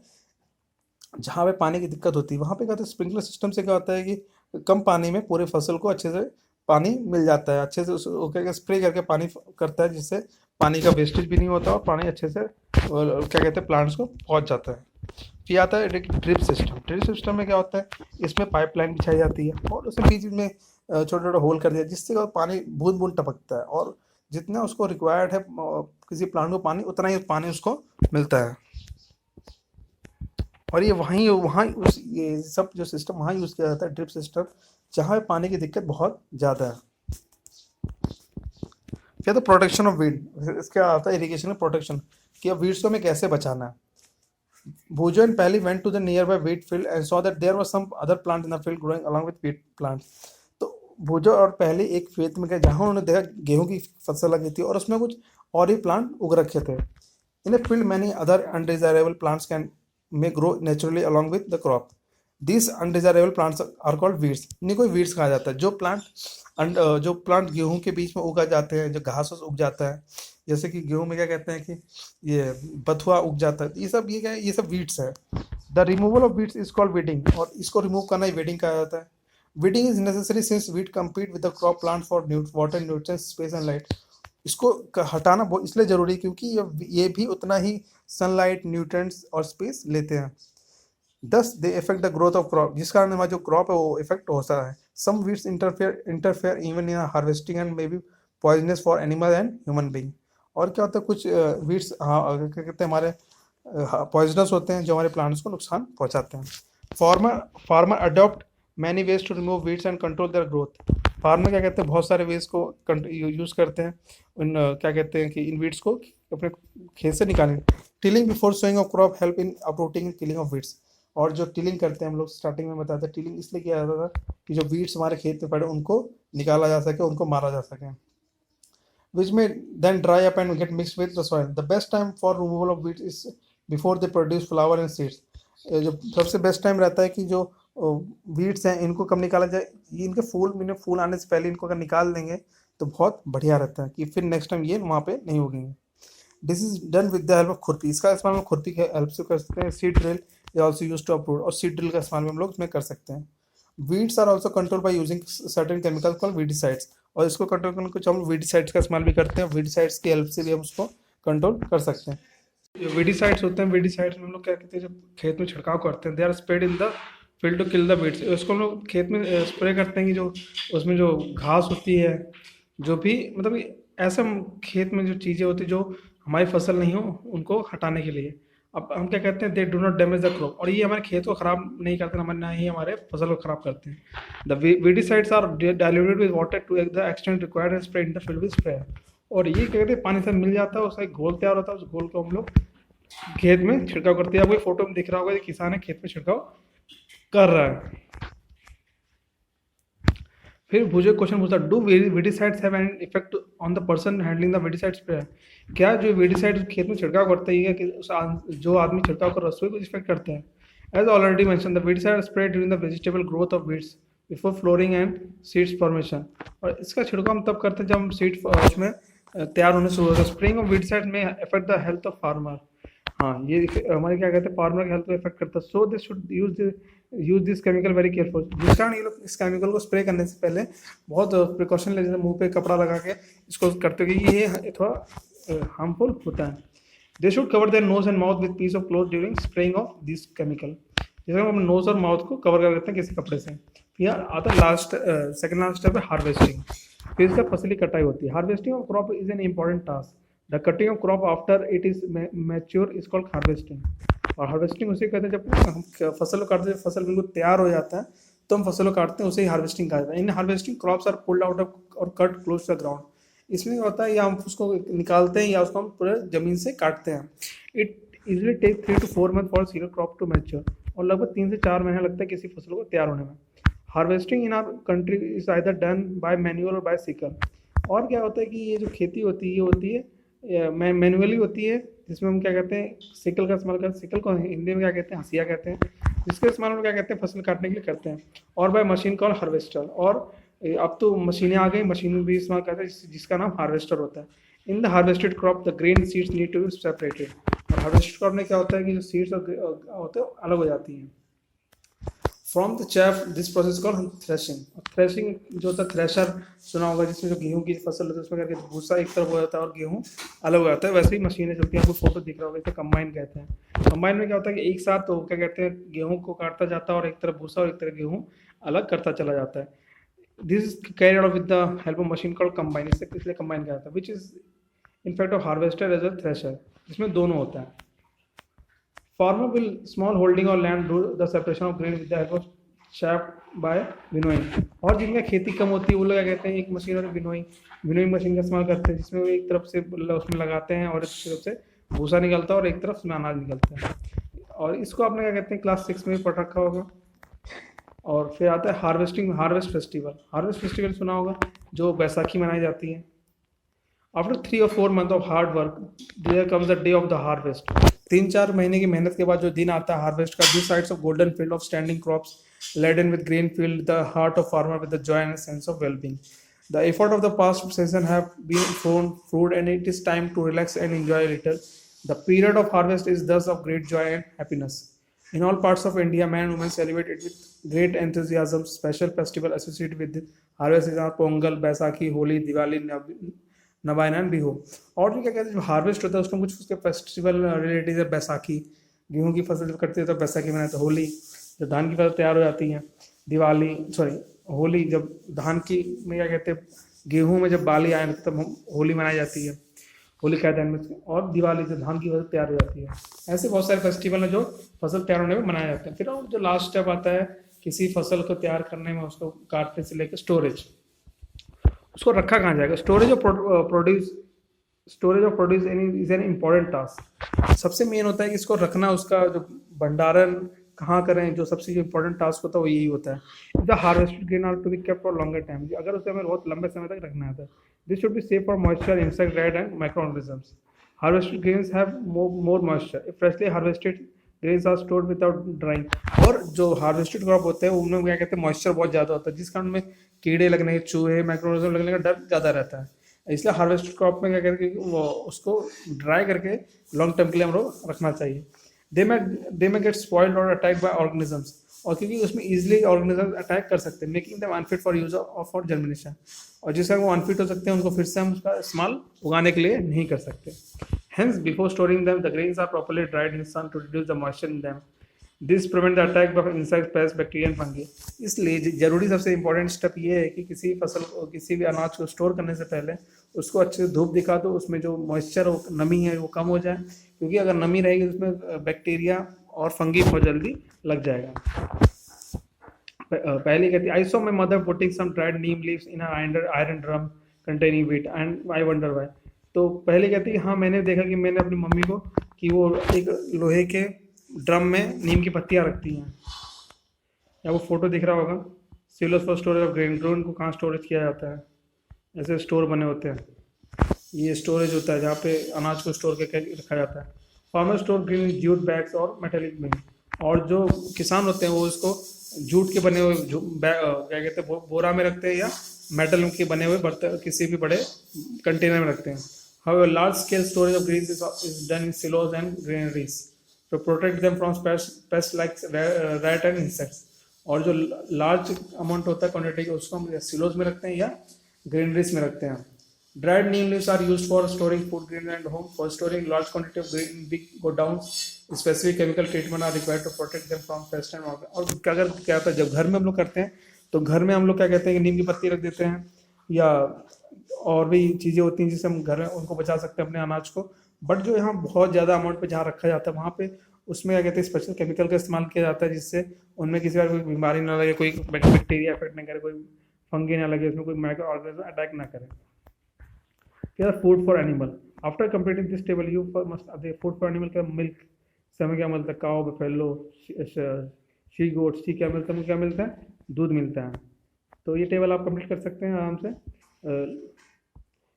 जहाँ पे पानी की दिक्कत होती है। वहाँ पे क्या होता है, स्प्रिंकलर सिस्टम से क्या होता है कि कम पानी में पूरे फसल को अच्छे से पानी मिल जाता है, अच्छे से उसको स्प्रे करके पानी करता है जिससे पानी का वेस्टेज भी नहीं होता और पानी अच्छे से क्या कहते हैं प्लांट्स को पहुँच जाता है। फिर आता है ड्रिप सिस्टम। ड्रिप सिस्टम में क्या होता है, इसमें पाइपलाइन बिछाई जाती है और उसमें बीच में छोटे छोटे होल कर दिया जिससे पानी बूंद बूंद टपकता है और जितना उसको रिक्वायर्ड है किसी प्लांट को पानी, उतना ही पानी उसको मिलता है। और ये वहाँ उस ये सब जो सिस्टम वहाँ यूज़ किया जाता है, ड्रिप सिस्टम, जहाँ पे पानी की दिक्कत बहुत ज़्यादा है। फिर तो प्रोटेक्शन ऑफ वीड, इसका आता है इरिगेशन में प्रोटेक्शन कि अब वीड्स को हमें कैसे बचाना है। Bhujo and Pally went to the nearby wheat field and saw that there was some other plant in the field growing along with wheat plants. तो भूजो और पहली एक खेत में गए जहाँ उन्होंने देखा गेहूं की फसल लगी थी और उसमें कुछ और ही प्लांट उग रखे थे। In a field many other undesirable plants can may grow naturally along with the crop. This undesirable plants are called weeds. इन्हीं को वीड्स कहा जाता है। जो प्लांट गेहूं के बीच में उगा जाते हैं, जो घास उग जाता है, जैसे कि गेहूं में क्या कहते हैं कि ये बथुआ उग जाता है, ये सब ये क्या है, ये सब वीड्स है। The removal of weeds is called weeding. और इसको रिमूव करना ही वीडिंग कहा जाता है। Weeding is necessary since weed compete with the crop plant for water, nutrients, space and light. इसको हटाना बहुत इसलिए जरूरी क्योंकि ये भी उतना ही सनलाइट, न्यूट्रिएंट्स और स्पेस लेते हैं। Thus they affect the growth of crop, जिस कारण हमारा जो क्रॉप है वो इफेक्ट होता है। Some weeds interfere even in harvesting and may be poisonous for animal and human being. और क्या होता है, कुछ वीड्स क्या कहते हैं हमारे पॉइजनस होते हैं जो हमारे प्लांट्स को नुकसान पहुंचाते हैं। Farmer adopt many ways to remove weeds and control their growth. Farmer क्या कहते हैं बहुत सारे वेज को यूज़ करते हैं उन क्या कहते हैं कि इन वीड्स को अपने खेत से निकालने। Tilling before sowing of crop help in uprooting and killing of weeds. और जो टिलिंग करते हैं हम लोग स्टार्टिंग में बताते हैं, टिलिंग इसलिए किया जाता था कि जो वीड्स हमारे खेत में पड़े उनको निकाला जा सके, उनको मारा जा सके। which may then dry up and get mixed with the soil. The best time for removal of weeds is before they produce flower and seeds. जो सबसे बेस्ट टाइम रहता है कि जो वीड्स हैं इनको कब निकाला जाए, ये इनके फूल आने से पहले इनको अगर निकाल देंगे तो बहुत बढ़िया रहता है कि फिर नेक्स्ट टाइम ये वहाँ पे नहीं उगेंगे। This is done with the help of khurpi. इसका इस्तेमाल हम खुरपी के हेल्प से कर सकते हैं। Seed drill is also use to uproot, और सीड ड्रिल का इस्तेमाल हम लोग इसमें कर सकते हैं। Weeds are also control by using certain chemical called weedicides, और इसको कंट्रोल करने कुछ हम वीडिसाइड्स का इस्तेमाल भी करते हैं। वीडिसाइड्स की हेल्प से भी हम उसको कंट्रोल कर सकते हैं। जो वीडिसाइड्स होते हैं, वीडिसाइड्स में हम लोग क्या कहते हैं, जब खेत में छिड़काव करते हैं, they are spread in the field to kill the weeds. उसको हम लोग खेत में स्प्रे करते हैं कि जो उसमें जो घास होती है, जो भी मतलब कि ऐसा खेत में जो चीज़ें होती है जो हमारी फसल नहीं हो, उनको हटाने के लिए। अब हम क्या कहते हैं, they do not damage the crop, और ये हमारे खेत को खराब नहीं करते, हमारे ना ही हमारे फसल को खराब करते हैं। The weedicides are diluted with water to the extent required and spread in the field with spray. और ये क्या कहते हैं, पानी से मिल जाता है, उसका एक घोल तैयार होता है, उस घोल को हम लोग खेत में छिड़काव करते हैं। आपको फोटो में दिख रहा होगा कि किसान है खेत में छिड़काव कर रहा है। फिर मुझे क्वेश्चन पूछता, do weedicides have an effect on the person handling the weedicide spray? क्या जो वीडिसाइड खेत में छिड़काव करता है कि जो आदमी छिड़काव कर रहा है उसको कुछ इफेक्ट करते हैं? As already mention, the weedicide spray during the vegetable growth of weeds before flowering and seeds formation. और इसका छिड़काव हम तब करते हैं जब हम सीड उसमें तैयार होने शुरू होता है। स्प्रेइंग ऑफ वीडिसाइड में affect the health of farmer. हाँ, ये हमारे क्या कहते हैं, फार्मर की हेल्थ को इफेक्ट करता है। So this should use this chemical very careful. जिस कारण ये लोग इस केमिकल को स्प्रे करने से पहले बहुत प्रिकॉशन ले, जैसे मुंह पे कपड़ा लगा के इसको करते हैं कि ये थोड़ा हार्मफुल होता है। They should cover their nose and mouth with piece of cloth during spraying of this chemical. जैसे हम नोज और माउथ को कवर कर देते हैं किसी कपड़े से। फिर आता है लास्ट सेकंड लास्ट स्टेप है हार्वेस्टिंग। फिर इसका फसली कटाई होती है। Harvesting of crop is an important task. The cutting of crop after it is mature is called harvesting. और हार्वेस्टिंग उसे कहते हैं जब हम फसल को काटते हैं, फसल बिल्कुल तैयार हो जाता है तो हम फसल को काटते हैं, उसे ही हार्वेस्टिंग कहा जाता है। In harvesting crops are pulled out of or cut close to the ground. इसमें क्या होता है, या हम उसको निकालते हैं या उसको हम पूरे जमीन से काटते हैं। It easily take 3 to 4 month for cereal crop to mature. और लगभग 3 से 4 महीने लगता है किसी फसल को तैयार होने में। Harvesting in our country is either done by manual or by sickle. और क्या होता है कि ये जो खेती होती है ये होती है मैनुअली होती है, जिसमें हम क्या कहते हैं सिकल का इस्तेमाल करते हैं। सिकल को हिंदी में क्या कहते हैं, हंसिया कहते हैं, जिसके इस्तेमाल हम क्या कहते हैं फसल काटने के लिए करते हैं। और बाय मशीन कॉल हार्वेस्टर। और अब तो मशीनें आ गई, मशीन भी इस्तेमाल करते हैं जिसका नाम हार्वेस्टर होता है। In the harvested crop the grain seeds need to be separated. और हार्वेस्टेड क्रॉप में क्या होता है कि जो सीड्स होते हैं अलग हो जाती हैं। From the chaff this process called threshing. Threshing जो होता है, थ्रेशर सुना होगा, जिसमें जो गेहूं की फसल होती है उसमें करके भूसा एक तरफ हो जाता है और गेहूं अलग हो जाता है। वैसे ही मशीनें चलती हैं, आपको फोटो दिख रहा होगा, इसे कंबाइन कहते हैं। कंबाइन में क्या होता है कि एक साथ तो क्या कहते हैं गेहूं को काटता जाता है और एक तरफ भूसा और एक तरफ गेहूं अलग करता चला जाता है। This is carried out with the help of machine called combine. इसलिए कंबाइन कहा जाता है, which is in fact of harvester as a thresher, जिसमें दोनों होता है। Farmer will small holding or land do the separation of grain with the help of shaft by winnowing। और जिनका खेती कम होती है वो लोग क्या कहते हैं, एक मशीन और विनोइंग मशीन का इस्तेमाल करते हैं, जिसमें वो एक तरफ से उसमें लगाते हैं और एक तरफ से भूसा निकलता है और एक तरफ से अनाज निकलता है। और इसको आपने क्या कहते हैं क्लास 6 में भी पढ़ रखा होगा। और फिर आता है हार्वेस्ट फेस्टिवल। हार्वेस्ट फेस्टिवल सुना होगा, जो बैसाखी मनाई जाती है। After 3 or 4 months of hard work there comes the day of the harvest। 3-4 महीने की मेहनत के बाद जो दिन आता है हार्वेस्ट का, this sides of golden field of standing crops laden with grain filled the heart of farmer with the joy and sense of well-being। The effort of the past season have been thrown fruit and it is time to relax and enjoy a little। The period of harvest is thus of great joy and happiness। In all parts of India, man and women celebrate it with great enthusiasm। Special festival associated with the harvest is Pongal, Baisakhi, Holi, Diwali, नवायन and Bihu. और भी क्या कहते हैं, जो harvest होता है उसमें कुछ उसके फेस्टिवल रिलेटेड है। बैसाखी, गेहूं की फसल जब करते हैं तो बैसाखी मनाते हैं। होली, जब धान की फसल तैयार हो जाती है। दिवाली होली, जब धान की में क्या कहते हैं गेहूं में जब बाली आए तब होली मनाई जाती है, होली का दिन में। और दिवाली, जब धान की फसल तैयार हो जाती है। ऐसे बहुत सारे फेस्टिवल हैं जो फसल तैयार होने में मनाए जाते हैं। फिर और जो लास्ट स्टेप आता है किसी फसल को तैयार करने में, उसको काटने से लेकर स्टोरेज, उसको रखा कहाँ जाएगा। Storage of produce is an important task. सबसे मेन होता है कि इसको रखना, उसका जो भंडारण कहाँ करें, जो सबसे इम्पोर्टेंट टास्क होता है वो यही होता है। The harvested grain are to be kept for longer time. अगर उसे हमें बहुत लंबे समय तक रखना है, this should be safe for moisture, insect, rat and micro organisms. Harvested grains have more moisture. If freshly harvested grains are stored without drying. और जो हार्वेस्टेड क्रॉप होते हैं उनमें क्या कहते हैं मॉइस्चर बहुत ज़्यादा होता है, जिस कारण में कीड़े लगने, चूहे, माइक्रोऑर्गेनिज्म लगने का डर ज़्यादा रहता है। इसलिए हार्वेस्टेड क्रॉप में क्या करके वो उसको ड्राई करके लॉन्ग टर्म के लिए हम लोग रखना चाहिए। दे में गेट स्पॉइल्ड और अटैक बाय ऑर्गेनिजम्स। और क्योंकि उसमें इजीली ऑर्गेनिज्म अटैक कर सकते हैं, making them unfit for use of for germination, और जिससे वो अनफिट हो सकते हैं, उनको फिर से हम उसका इस्तेमाल उगाने के लिए नहीं कर सकते। Hence, before storing them, the grains are properly dried in the sun to reduce the moisture in them. This prevent the attack of insects, pests, bacteria and fungi. इसलिए जरूरी सबसे इम्पोर्टेंट स्टेप ये है कि किसी फसल को, किसी भी अनाज को स्टोर करने से पहले उसको अच्छे से धूप दिखा दो, उसमें जो मॉइस्चर नमी है वो कम हो जाए, क्योंकि अगर नमी रहेगी तो उसमें बैक्टीरिया और फंगी बहुत जल्दी लग जाएगा। पहले कहती I saw my mother putting some dried neem leaves in iron drum containing wheat and I wonder why. तो पहले कहती है हाँ मैंने देखा कि मैंने अपनी मम्मी को कि वो एक लोहे के ड्रम में नीम की पत्तियाँ रखती हैं, या वो फोटो दिख रहा होगा, silos for storage of grain, grain को कहाँ स्टोरेज किया जाता है, ऐसे स्टोर बने होते हैं, ये स्टोरेज होता है जहाँ पे अनाज को स्टोर करके रखा जाता है। Farmer store green jute bags और मेटेलिक बिन, और जो किसान होते हैं वो इसको जूट के बने हुए क्या कहते हैं बोरा में रखते हैं, या मेटल के बने हुए बर्तन किसी भी बड़े कंटेनर में रखते हैं। However, large scale storage of grains is done in silos and granaries to protect them from pests like rat and insects. और जो लार्ज अमाउंट होता है क्वान्टिटी का उसको हम सिलोज में रखते हैं या ग्रेनरीज में रखते हैं। Dried neem leaves are used for storing food grains at home. For storing large quantity of grain in big godowns, specific chemical treatment are required to protect them from pests and organic. और क्या होता है जब घर में हम लोग करते हैं तो घर में हम लोग क्या कहते हैं कि नीम की पत्ती रख देते हैं, या और भी चीज़ें होती हैं जिससे हम घर में उनको बचा सकते हैं अपने अनाज को। बट जो यहाँ बहुत ज़्यादा अमाउंट पे जहाँ रखा जाता है वहाँ पे उसमें क्या कहते हैं स्पेशल केमिकल का इस्तेमाल किया जाता है, जिससे उनमें किसी बार कोई बीमारी ना लगे, कोई बैक्टीरिया अफेक्ट ना करे, कोई फंगी ना लगे, उसमें कोई माइक्रो ऑर्गेनिज्म अटैक ना करे। फिर food for animal, after completing this table you must food for animal का मिल्क से हमें क्या मिलता है, काऊ, बफेलो, शी गोट, शी क्या मिलता है, क्या मिलता है, दूध मिलता है। तो ये टेबल आप कंप्लीट कर सकते हैं आराम से।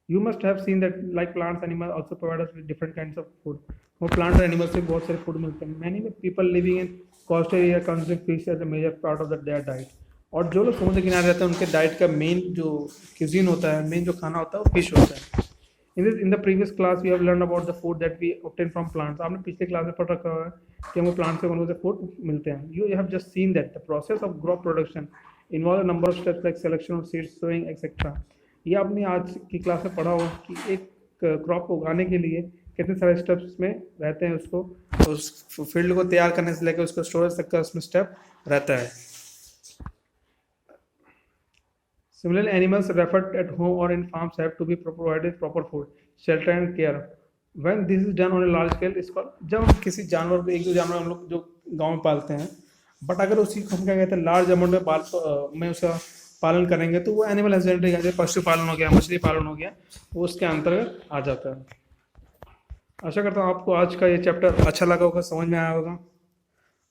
You must have seen that like plants, animals also provide us with different kinds of food. वो plants और animals से बहुत सारे food मिलते हैं। Many people living in coastal area consume fish as a major part of their diet. और जो लोग समुद्र किनारे रहते हैं उनके डाइट का मेन जो cuisine होता है, मेन जो खाना होता है वो फिश होता है। In the previous class we have learned about the food that we obtain from plants. आपने पिछले क्लास में पढ़ रखा है कि हमें प्लांट से कौन से फूड मिलते हैं। You have just seen that the process of crop production involves a number of steps like selection of seeds, sowing, etc. ये आपने आज की क्लास में पढ़ा हो कि एक क्रॉप को उगाने के लिए कितने सारे स्टेप्स में रहते हैं, उसको उस फील्ड को तैयार करने से लेकर उसको स्टोरेज तक का उसमें स्टेप रहता है। Similarly, animals reared at home or in farms have to be provided proper food, shelter and care. When this is done on a large scale, इसको जब हम किसी जानवर को, एक दो जानवर हम लोग जो गांव में पालते हैं, बट अगर उसी को हम क्या कहते हैं लार्ज अमाउंट में उसका पालन करेंगे तो वो एनिमल हस्बेंड्री, जैसे पशु पालन हो गया, मछली पालन हो गया, वो उसके अंतर्गत आ जाता है। आशा करता हूँ आपको आज का ये चैप्टर अच्छा लगा होगा, समझ में आया होगा।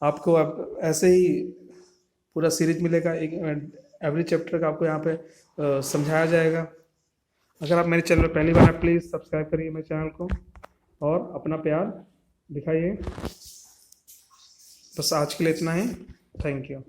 आपको अब ऐसे ही पूरा सीरीज मिलेगा, एक एवरी चैप्टर का आपको यहाँ पे समझाया जाएगा। अगर आप मेरे चैनल पर पहली बार हैं प्लीज़ सब्सक्राइब करिए मेरे चैनल को और अपना प्यार दिखाइए। बस आज के लिए इतना ही, थैंक यू।